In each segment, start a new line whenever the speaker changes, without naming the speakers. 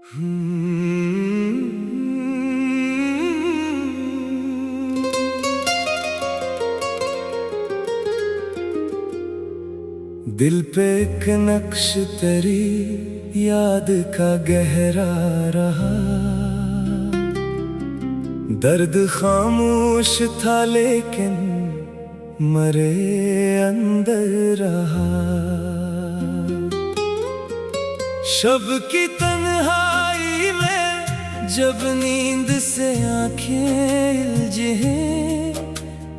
दिल पे एक नक्श तेरी याद का गहरा रहा। दर्द खामोश था लेकिन मरे अंदर रहा। शब की तन्हाई में जब नींद से आंखें इल्जें,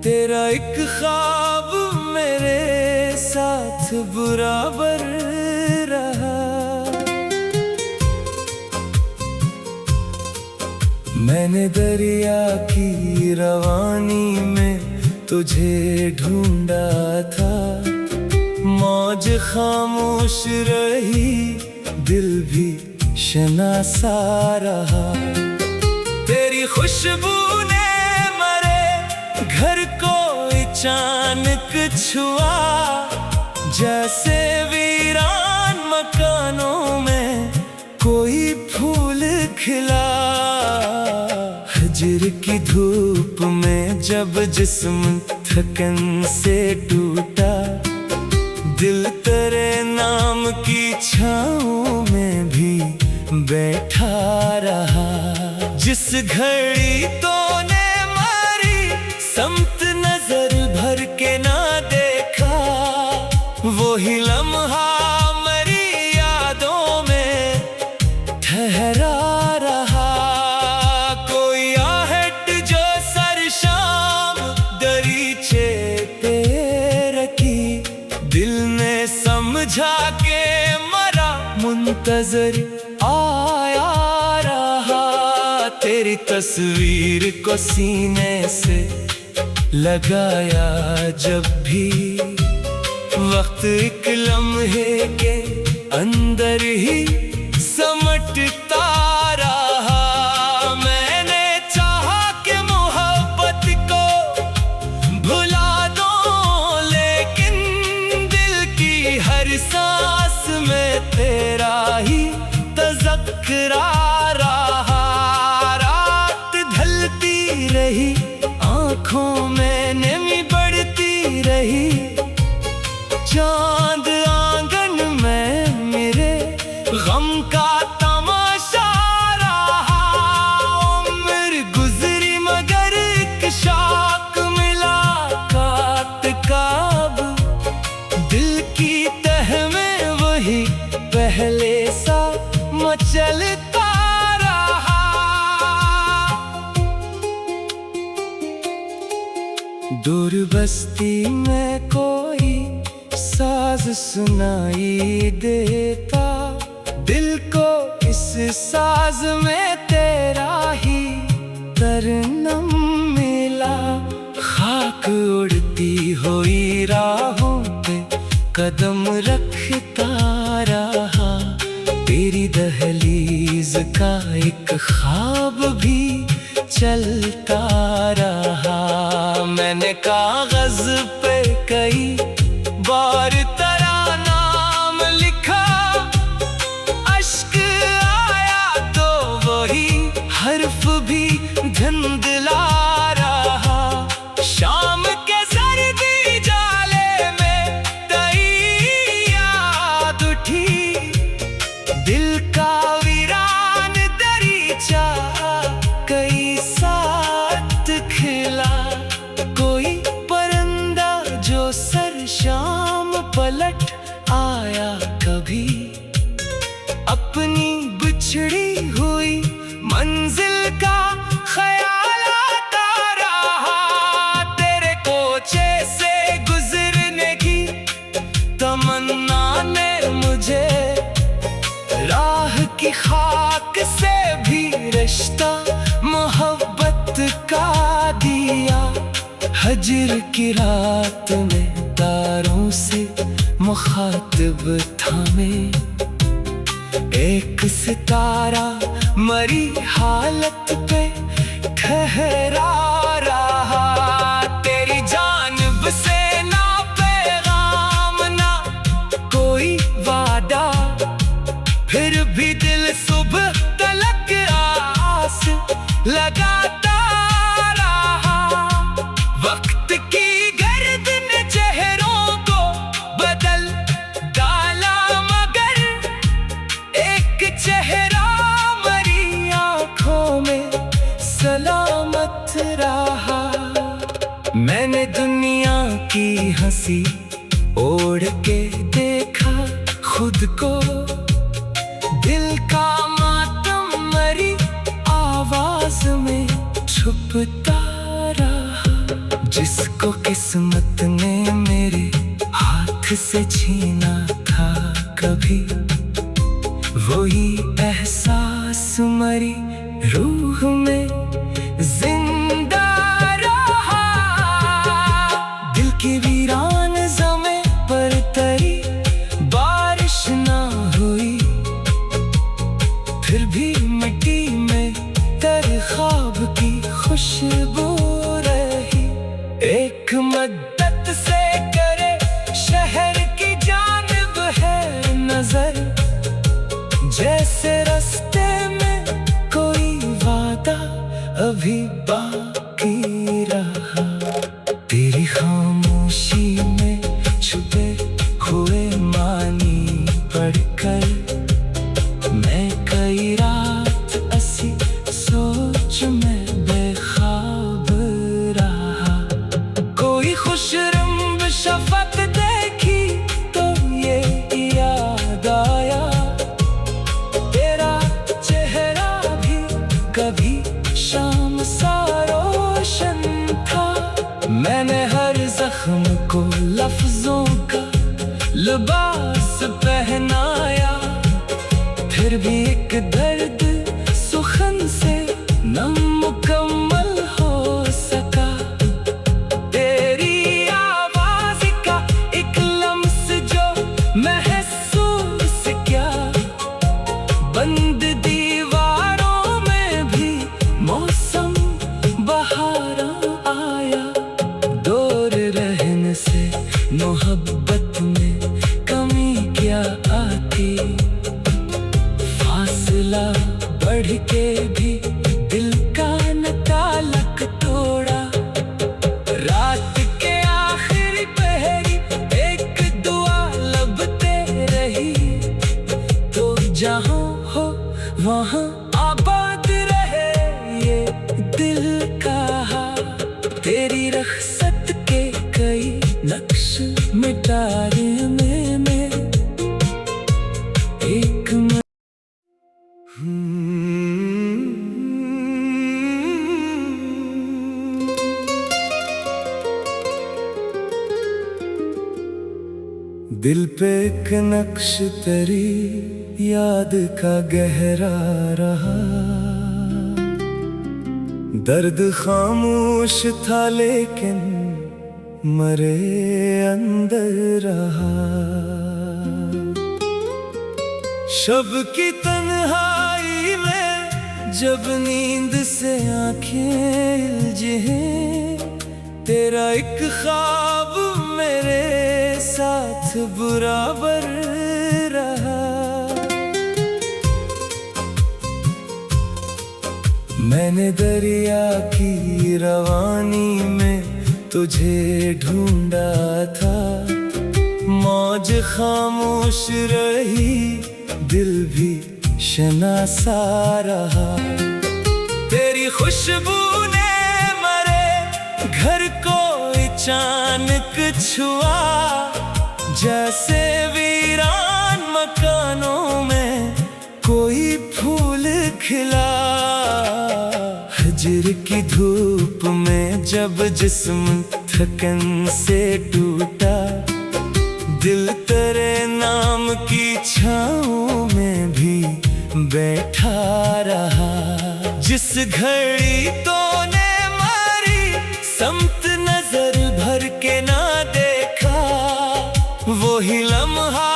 तेरा एक ख्वाब मेरे साथ बराबर रहा। मैंने दरिया की रवानी में तुझे ढूंढा था। मौज खामोश रही, दिल भी शनासा रहा। तेरी खुशबू ने मरे घर को अचानक छुआ। जैसे वीरान मकानों में कोई फूल खिला। हजर की धूप में जब जिस्म थकन से टूटा, दिल तेरे नाम की छाँव में भी बैठा रहा। जिस घड़ी तूने मारी समत नजर भर के ना देखा, वही लम्हा मेरी यादों में ठहरा रहा। कोई आहट जो सर शाम दरीचे पे रखी, दिल ने समझा के मरा मुंतजर आया रहा। तेरी तस्वीर को सीने से लगाया जब भी, वक्त एक लम्हे के अंदर ही समटता रहा। मैंने चाहा कि मोहब्बत को भुला दो, लेकिन दिल की हर सांस में तेरा ही तज़क्रा रहा। रात ढलती रही, आँखों में नमी बढ़ती रही। चांद आंगन में मेरे गम का तमाशा रहा। उम्र गुजरी मगर एक शौक मिला काट का अब। दिल की तह में वही पहले सा मचलता रहा। दूर बस्ती में कोई साज सुनाई देता, दिल को इस साज में तेरा ही तरनम मिला। खाक उड़ती हुई राहों पे कदम रखता रहा। तेरी दहलीज का एक ख्वाब भी चलता रहा। मैंने कागज पे कई बार तेरा नाम लिखा, अश्क आया तो वही हर्फ भी धुंधला रहा। शाम के सर्दी जाले में तेरी याद उठी, दिल का वीरान दरीचा कई साथ खिला। कोई परिंदा जो सर शाम पलट आया कभी, अपनी बिछड़ी हुई मंजिल का ख्याल आता रहा। तेरे कोचे से गुजरने की तमन्ना ने मुझे राह की खाक से भी रिश्ता मोहब्बत का दिया। हजर की रात में तारों से मुखातिब था मैं, एक सितारा मरी हालत पे ठहरा रहा। तेरी जानिब से ना पैगाम ना कोई वादा, फिर भी दिल सुबह तलक आस लगाता रहा। वक्त की गर्द ने चेहरों को बदल डाला, मगर एक चेहरा मरी आंखों में सलामत रहा। मैंने दुनिया की हंसी ओढ़ के देखा खुद को, दिल का मातम मरी आवाज में छुपता रहा। जिसको किस्मत ने मेरे हाथ से छीना था कभी, वही एहसास मरी रूह में जिंदा रहा। दिल की वीरान ज़मीं पर तरी बारिश ना हुई, फिर भी मिट्टी में तेरे ख्वाब की खुशबू रही। एक मद्दत से करे शहर की जानिब है नजर, जैसे रास्ते में कोई वादा अभी बाकी रहा। तेरी खामोशी में छुपे हुए मानी पढ़कर मैं कई रात ऐसी सोच में बेख्वाब रहा। कोई खुश रंग शफक देखी तो ये याद आया, तेरा चेहरा भी कभी शाम सा रोशन था। मैंने हर जख्म को लफ्जों का लिबास पहनाया, फिर भी एक दर्द सुखन से न मुकम्मल हो सका। तेरी आवाज का एक लम्स जो महसूस किया, बंद दीवारों में भी मौसम बहार आया। दूर रहने से मोहब्बत में कमी क्या आती, फासला बढ़ के भी दिल का न ताल्लुक तोड़ा। रात के आखिरी पहरी एक दुआ लब पे रही, तो जहां हो वहां आबाद रहे ये दिल कहा। तेरी रख्सत के कई नक्श मिटाने में एक दिल पे एक नक्श तेरी याद का गहरा रहा। दर्द खामोश था लेकिन मरे अंदर रहा। शब की तन्हाई में जब नींद से आंखें इल्जें, तेरा एक ख्वाब मेरे साथ बराबर रहा। मैंने दरिया की रवानी में तुझे ढूंढा था, मौज खामोश रही दिल भी शनासा रहा। तेरी खुशबू ने मरे घर को अचानक छुआ, जैसे वीरान मकानों में कोई फूल खिला। हजर की धूप में जब जिस्म थकन से टूटा, दिल तेरे नाम की छाँव में भी बैठा रहा। जिस घड़ी तूने मारी समत नजर भर के ना देखा, वही लम्हा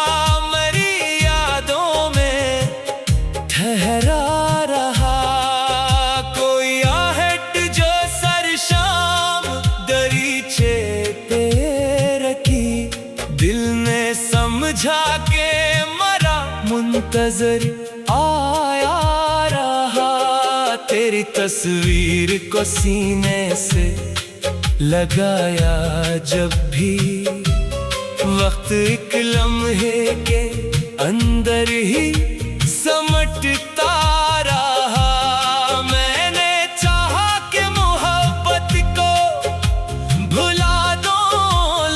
मेरी यादों में ठहरा रहा। कोई आहट जो सर शाम दरीचे पे रखी, दिल ने समझा के मरा मुंतजर आया रहा। तस्वीर को सीने से लगाया जब भी वक्त एक लम्हे के अंदर ही समटता रहा। मैंने चाहा कि मोहब्बत को भुला दो,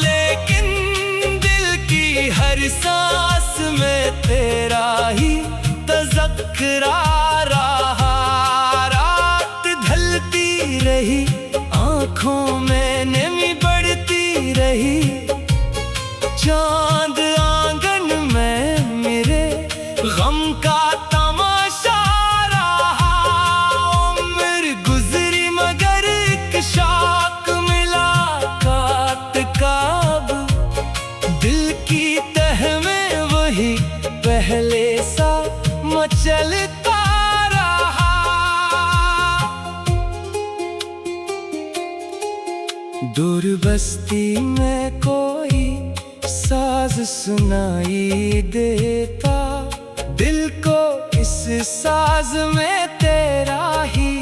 लेकिन दिल की हर सांस में तेरा ही तज़क्रा रहा। रात ढलती रही, आँखों में नमी बढ़ती रही, चांद आंगन में मेरे गम का तमाशा रहा। उम्र गुजरी मगर एक शौक मिला कात काब, दिल की तह में वही पहले सा मचलता रहा। दूर बस्ती में कोई साज सुनाई देता, दिल को इस साज में तेरा ही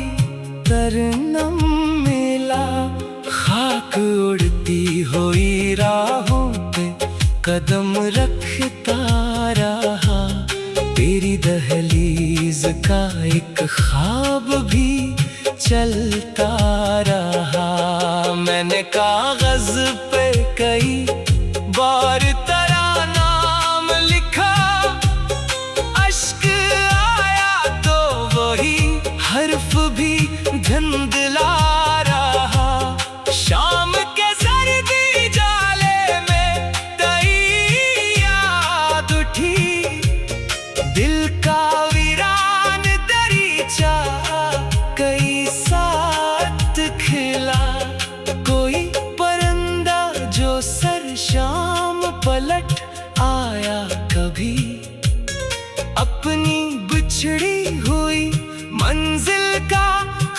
तरनम मिला। खाक उड़ती हुई राहों पे कदम रखता रहा, तेरी दहलीज का एक ख्वाब भी चलता रहा। मैंने कागज पे कई बार तेरा नाम लिखा, अश्क आया तो वही हर्फ भी धुंधला रहा। शाम के सर्दी जाले में तेरी याद उठी, दिल का वीरान दरीचा कई साथ खिला। कोई परिंदा जो सर शाम पलट आया कभी, अपनी बिछड़ी हुई मंजिल का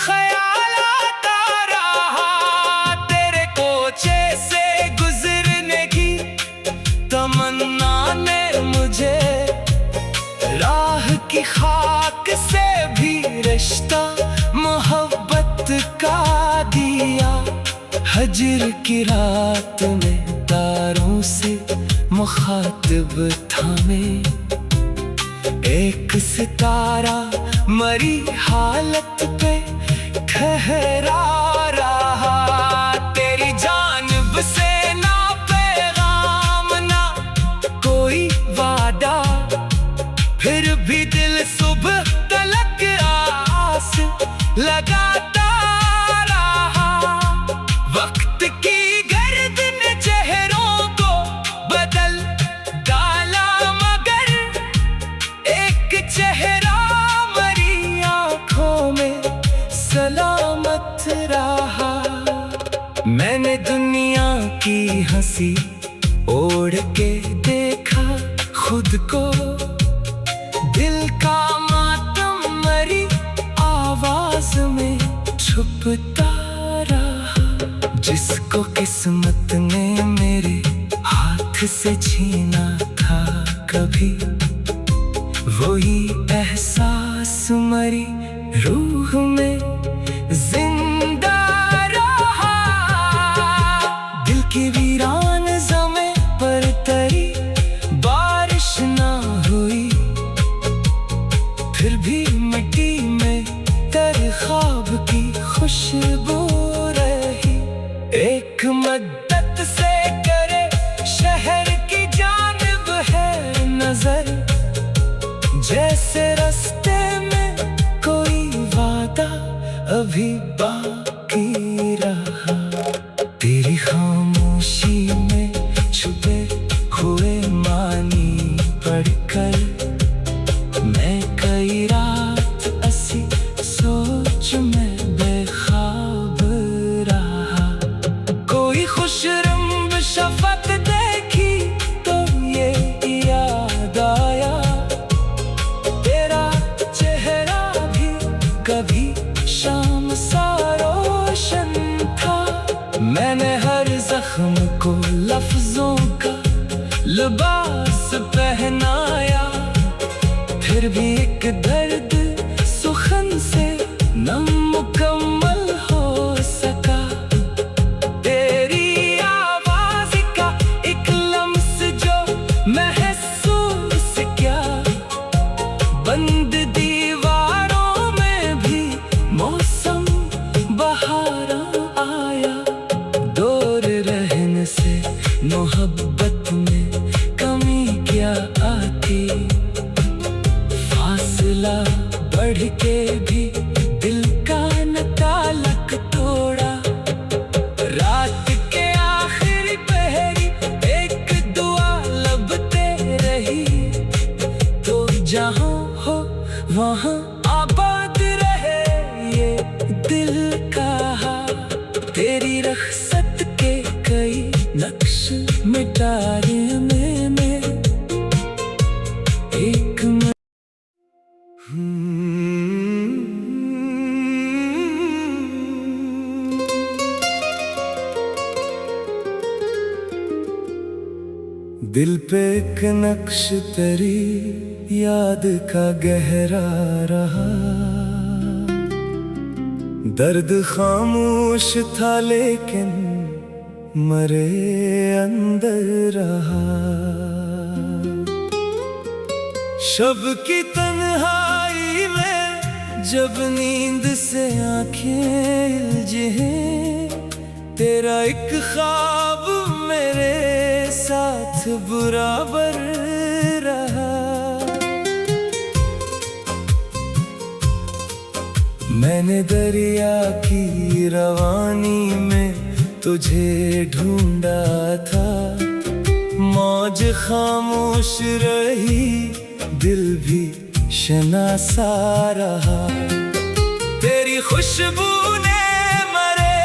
ख्याल आता रहा। तेरे कोचे से गुजरने की तमन्ना ने मुझे राह की खाक से भी रिश्ता मोहब्बत का दिया। हजर की रात में तारों से मुखातिब था मैं, एक सितारा मरी हालत पे ठहरा रहा। तेरी जानिब से ना पैगाम ना कोई वादा, फिर भी दिल सुबह तलक आस लगाता रहा। वक्त की गर्दन चेहरों को बदल डाला, मगर एक चेहरा मरी आंखों में सलामत रहा। मैंने दुनिया की हंसी ओढ़ के देखा खुद को, दिल का मातम मरी आवाज में छुपता रहा। जिसको किस्मत ने मेरे हाथ से छीना था कभी, वही एहसास मरी रूह में जिंदा रहा। दिल की वीरान ज़मीं पर तरी बारिश ना हुई, फिर भी मिट्टी में तेरे ख्वाब की खुशबू रही। एक मद्दत से करे शहर की जानिब है नजर, जैसे रास्ते में कोई वादा अभी बाकी रहा। तेरी खामोशी में छुपे हुए मानी पढ़कर मैं कई रात ऐसी सोच में बेख्वाब रहा। कोई खुश रंग शफक देखी तो ये याद आया, तेरा चेहरा भी कभी शाम सा रोशन था। मैंने हर जख्म को लफ्जों का लिबास पहनाया, फिर भी एक दर्द सुखन से नम बंद दीवारों में भी मौसम बहारा आया। दूर रहने से मोहब्बत में कमी क्या आती, फासला बढ़ के भी दिल का न ताल्लुक तोड़ा। रात के आखिरी पहरी एक दुआ लब पे रही, तो जहां हो वहां आबाद रहे ये दिल कहा। तेरी रख्सत के कई नक्श मिटाने में एक दिल पे एक नक्श तेरी याद का गहरा रहा। दर्द खामोश था लेकिन मरे अंदर रहा। शब की तन्हाई में जब नींद से आंखें इल्झें, तेरा एक ख्वाब मेरे साथ बराबर रहा। मैंने दरिया की रवानी में तुझे ढूंढा था। मौज खामोश रही, दिल भी शनासा रहा। तेरी खुशबू ने मरे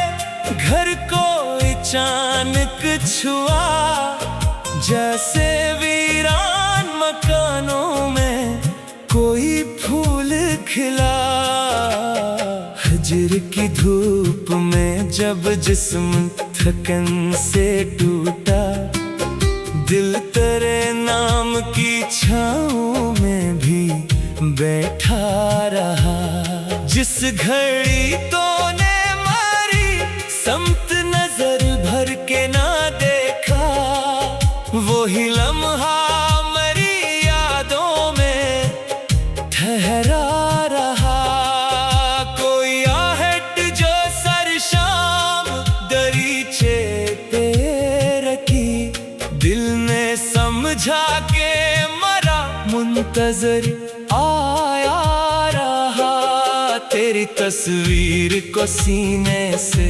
घर को अचानक छुआ। जैसे वीरान मकानों में कोई फूल खिला। हजर की धूप में जब जिस्म थकन से टूटा, दिल तेरे नाम की छाँव में भी बैठा रहा। जिस घड़ी तूने मारी समत नजर भर के ना देखा, वही लम्हा मेरी यादों में ठहरा रहा। कोई आहट जो सर शाम दरीचे पे रखी, दिल ने समझा के मरा मुंतजर आया रहा। तेरी तस्वीर को सीने से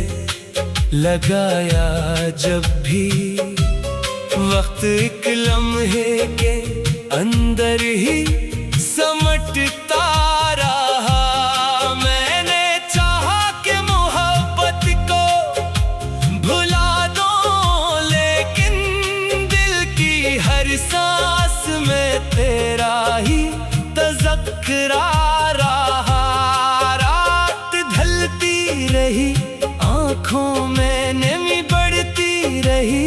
लगाया जब भी, वक्त एक लम्हे के अंदर ही समटता रहा। मैंने चाहा कि मोहब्बत को भुला दो, लेकिन दिल की हर सांस में तेरा ही तज़क्रा रहा। रात ढलती रही, आँखों में नमी बढ़ती रही।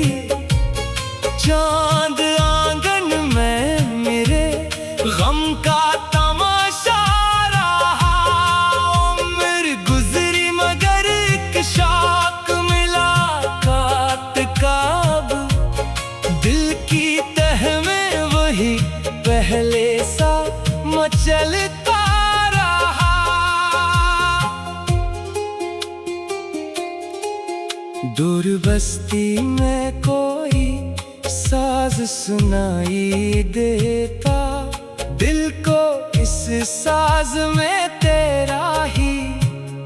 चांद आंगन में मेरे गम का तमाशा रहा। उम्र गुजरी मगर एक शौक मिला कात काब। दिल की तह में वही पहले सा मचलता रहा। दूर बस्ती में कोई साज सुनाई देता, दिल को इस साज में तेरा ही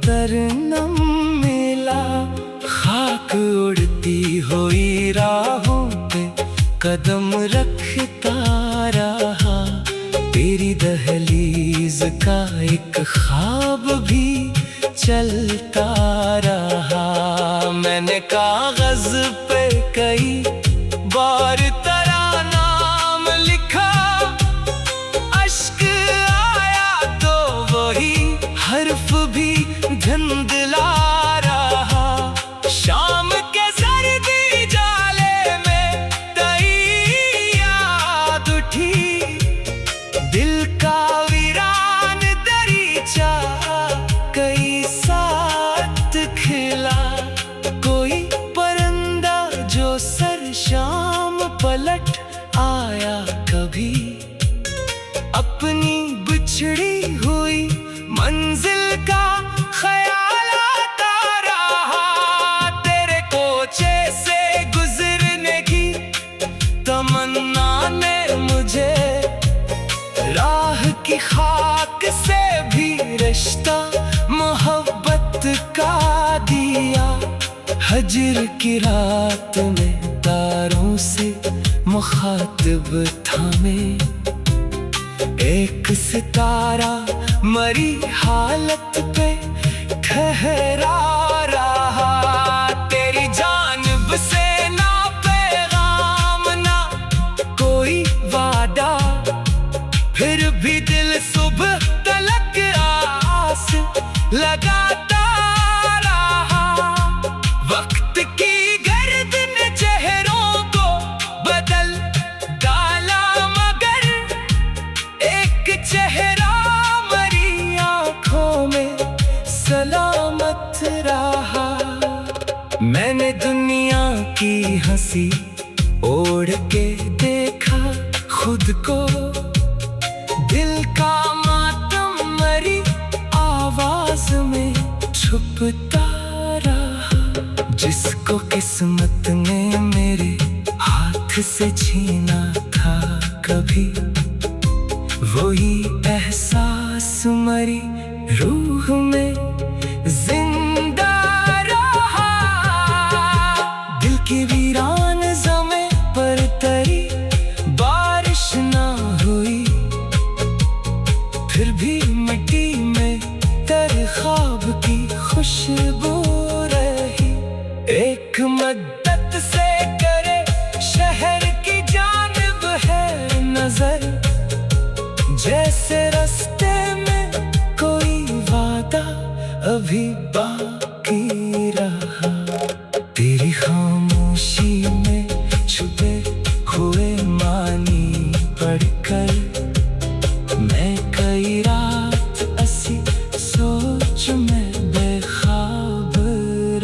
तरनम मिला। खाक उड़ती हुई राहों पे कदम रखता रहा। तेरी दहलीज का एक ख्वाब भी चलता रहा। मैंने कागज पे कई बार तेरा नाम लिखा, अश्क आया तो वही हर्फ भी धुंधला रहा। शाम के सर्दी जाले में तेरी याद उठी, दिल का वीरान दरीचा कई साथ खिला। कोई पर आग से भी रिश्ता मोहब्बत का दिया। हजर की रात में तारों से मुखातिब थामे, एक सितारा मरी हालत पे ठहरा रहा। तेरी जानिब से ना पैगाम ना कोई वादा, फिर भी दिल सुबह तलक आस लगाता रहा। वक्त की गर्दन चेहरों को बदल डाला, मगर एक चेहरा मरी आंखों में सलामत रहा। मैंने दुनिया की हंसी ओढ़ के देखा खुद को, दिल का मातम मरी आवाज में छुपता रहा। जिसको किस्मत ने मेरे हाथ से छीना था कभी, वही एहसास मरी रूह में जिंदा रहा। दिल की वीरान ज़मीं पर तरी बारिश ना हुई, फिर भी मिट्टी में तेरे ख्वाब की खुशबू रही। एक मद्दत से करे शहर की जानिब है नजर, जैसे रास्ते में कोई वादा अभी बाकी रहा। तेरी खामोशी में छुपे हुए मानी पढ़कर मैं कई रात ऐसी सोच में बेख्वाब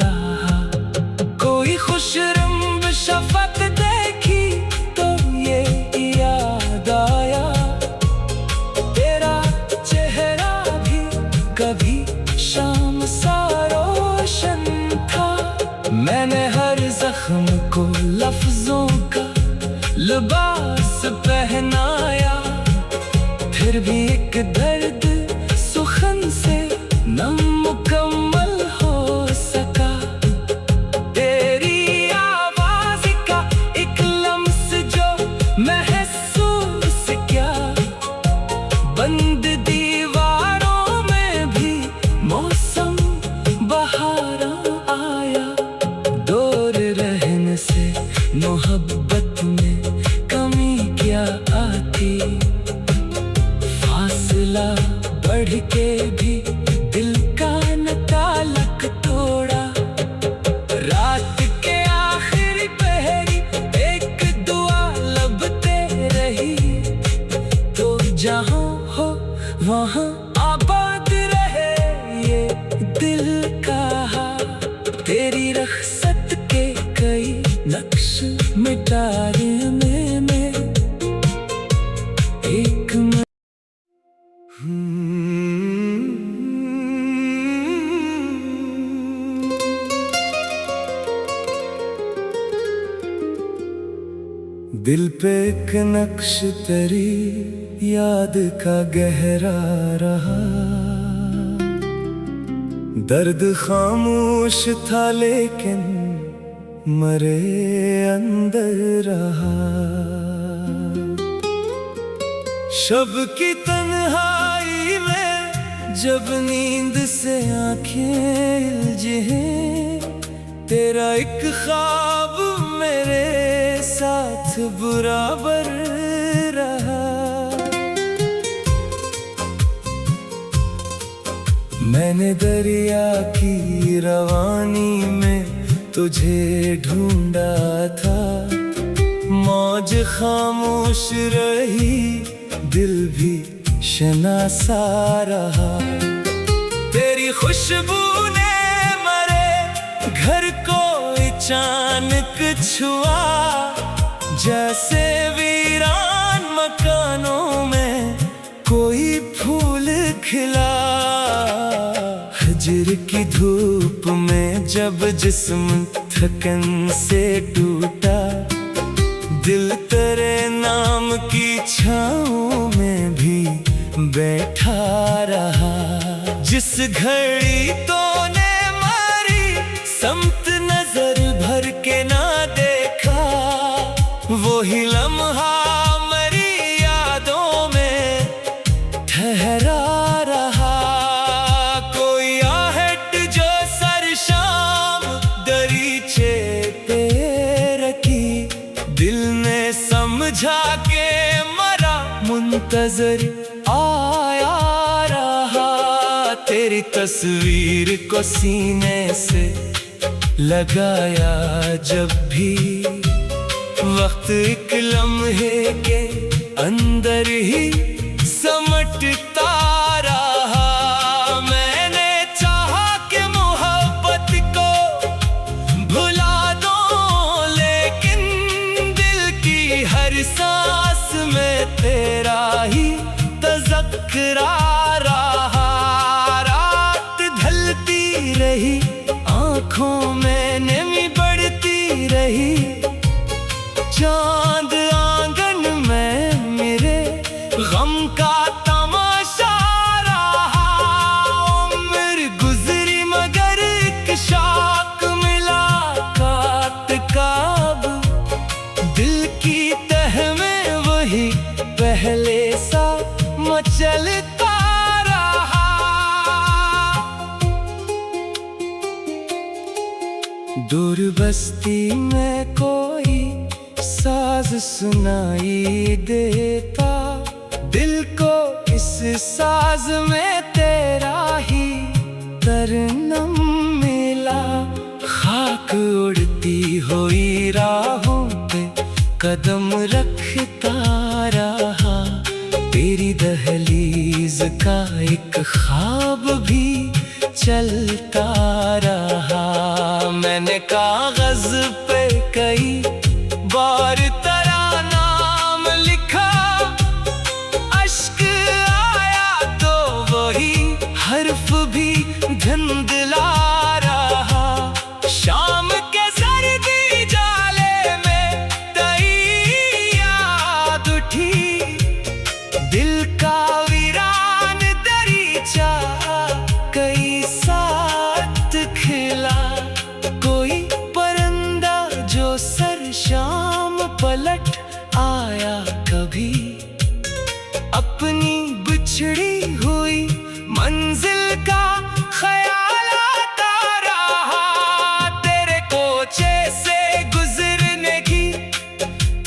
रहा। कोई खुश रंग शफक देखी तो ये याद आया, तेरा चेहरा भी कभी शाम सा रोशन था। मैंने हर जख्म को लफ्जों का लिबास पहनाया, फिर भी एक दर्द सुखन से न मुकम्मल हो सका। तेरी आवाज का एक लम्स जो महसूस किया, बंद दीवारों में भी मौसम बहारा आया। दूर रहने से मोहब्बत में कमी क्या आती, फासला बढ़ के भी दिल का न ताल्लुक तोड़ा। रात के आखिरी पहरी एक दुआ लबते रही, तो जहां हो वहां आबाद रहे ये दिल कहा। तेरी रख्सत के कई नक्श मिटाने में एक दिल पे एक नक्श तेरी याद का गहरा रहा। दर्द खामोश था लेकिन मरे अंदर रहा। शब की तन्हाई में जब नींद से आंखें हिलजें, तेरा एक ख्वाब मेरे साथ बराबर रहा। मैंने दरिया की रवानी में तुझे ढूंढा था, मौज खामोश रही दिल भी शनासा रहा। तेरी खुशबू ने मरे घर को अचानक छुआ, जैसे वीरान मकानों में कोई फूल खिला। हजर की धूप में जब जिस्म थकन से टूटा, दिल तेरे नाम की छाँव में भी बैठा रहा। जिस घड़ी तूने मारी समत नजर भर के ना देखा, वही लम्हा मेरी यादों में ठहरा रहा। कोई आहट जो सर शाम दरीचे पे रखी, दिल ने समझा के मरा मुंतजर आया रहा। तेरी तस्वीर को सीने से लगाया जब भी, वक्त एक लम्हे के अंदर ही समटता रहा। मैंने चाहा कि मोहब्बत को भुला दो, लेकिन दिल की हर सांस में तेरा ही तज़क्रा रहा। रात ढलती रही, आँखों में नमी बढ़ती रही, चांद आंगन में मेरे गम का तमाशा रहा। उम्र गुजरी मगर एक शाक मिला कात काब, दिल की तह में वही पहले सा मचलता रहा। दूर बस्ती में कोई साज सुनाई देता, दिल को इस साज में तेरा ही तरनम मिला। खाक उड़ती हुई राहों पे कदम रखता रहा, तेरी दहलीज का एक ख्वाब भी चलता रहा। मैंने कागज पे कई बार तेरा नाम लिखा, अश्क आया तो वही हर्फ भी धुंधला रहा। शाम के सर्दी जाले में तेरी याद उठी, दिल का वीरान दरीचा कई साथ खिला। कोई परिंदा जो सर शाम पलट आया कभी, अपनी बिछड़ी हुई मंजिल का ख्याल आता रहा। तेरे कोचे से गुजरने की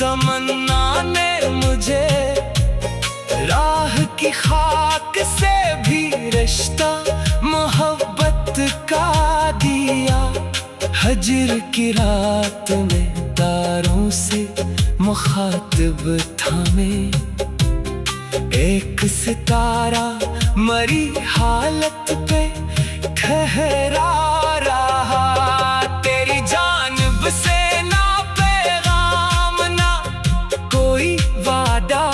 तमन्ना ने मुझे राह की खाक से भी रिश्ता मोहब्बत का दिया। हजर की रात में तारों से मुखातिब था मैं, एक सितारा मरी हालत पे ठहरा रहा। तेरी जानिब से ना पैगाम ना कोई वादा,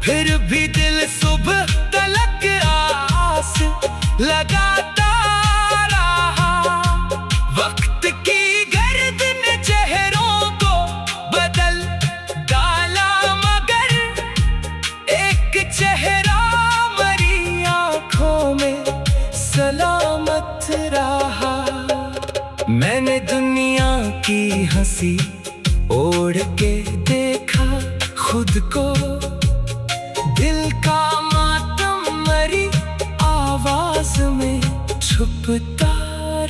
फिर भी दिल सुबह तलक आस लगाता रहा। वक्त की गर्द ने चेहरों को बदल डाला, मगर एक चेहरा मरी आंखों में सलामत रहा। मैंने दुनिया की हंसी ओढ़ के देखा खुद को, दिल का मातम मरी आवाज में छुपता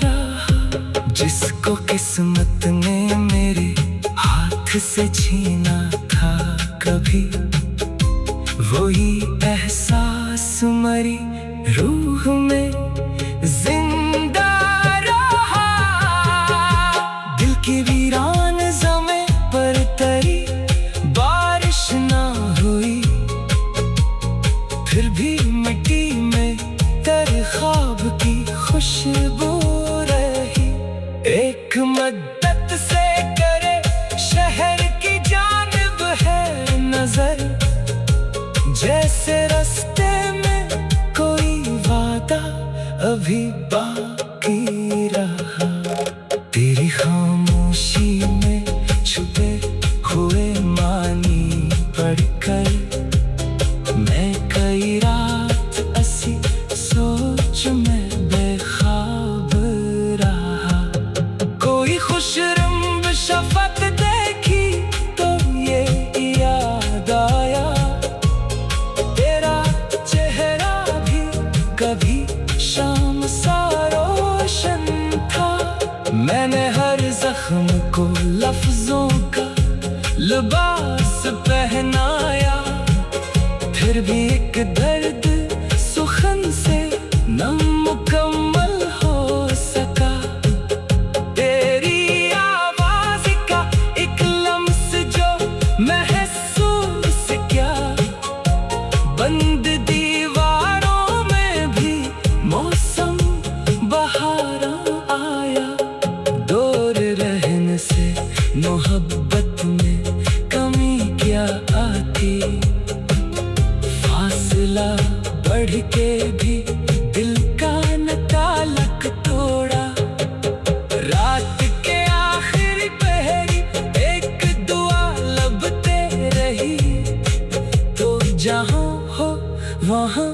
रहा। जिसको किस्मत ने मेरे हाथ से छीना था कभी, वही एहसास मरी रूह में जिंदा रहा। दिल की वीरान ज़मीं पर तरी बारिश ना हुई, फिर भी मिट्टी में तेरे ख्वाब की खुशबू रही। एक मद्दत से करे शहर की जानिब है नजर, जैसे रास्ते में कोई वादा अभी बाकी रहा। तेरी खामोशी में छुपे हुए मानी पढ़कर मैं कई कभी शाम सा रोशन था। मैंने हर जख्म को लफ्जों का लिबास पहनाया, फिर भी एक दर्द सुखन से न मुकम्मल हो सका। तेरी आवाज का एक लम्स जो महसूस क्या, बंद दीवारों में भी मौसम बहारा आया। दूर रहने से मोहब्बत में कमी क्या आती, फासला बढ़ के भी दिल का न ताल्लुक तोड़ा। रात के आखिरी पहरी एक दुआ लब पे रही, तो जहाँ हो वहाँ